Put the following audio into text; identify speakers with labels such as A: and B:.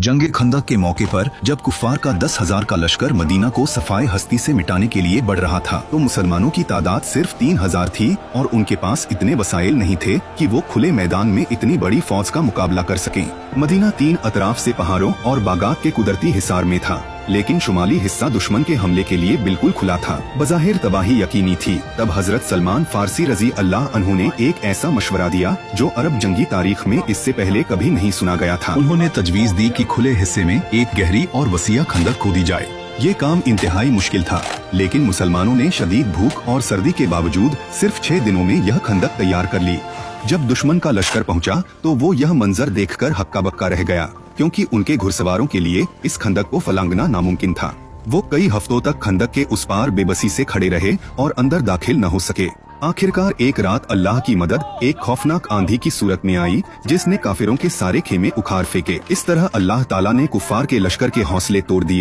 A: जंगे खंदक के मौके पर जब कुफ्फार का 10,000 का लश्कर मदीना को सफाए हस्ती से मिटाने के लिए बढ़ रहा था तो मुसलमानों की तादाद सिर्फ 3,000 थी और उनके पास इतने वसाइल नहीं थे कि वो खुले मैदान में इतनी बड़ी फौज का मुकाबला कर सकें। मदीना 3 अतराफ से पहाड़ों और बागात के कुदरती हिसार में था, लेकिन शुमाली हिस्सा दुश्मन के हमले के लिए बिल्कुल खुला था। बज़ाहिर तबाही यकीनी थी। तब हजरत सलमान फारसी रजी अल्लाह अन्हु ने एक ऐसा मशवरा दिया जो अरब जंगी तारीख में इससे पहले कभी नहीं सुना गया था। उन्होंने तजवीज दी कि खुले हिस्से में एक गहरी और वसीया खंदक खोदी जाए। ये काम इंतहाई मुश्किल था, लेकिन मुसलमानों ने शदीद भूख और सर्दी के बावजूद सिर्फ 6 दिनों में यह खंदक तैयार कर ली। जब दुश्मन का लश्कर पहुंचा तो वो यह मंजर देखकर हक्का बक्का रह गया, क्योंकि उनके घुड़सवारों के लिए इस खंदक को फलांगना नामुमकिन था। वो कई हफ्तों तक खंदक के उस पार बेबसी से खड़े रहे और अंदर दाखिल न हो सके। आखिरकार एक रात अल्लाह की मदद एक खौफनाक आंधी की सूरत में आई, जिसने काफिरों के सारे खेमे उखाड़ फेंके। इस तरह अल्लाह ताला ने कुफ्फार के लश्कर के हौसले तोड़ दिए।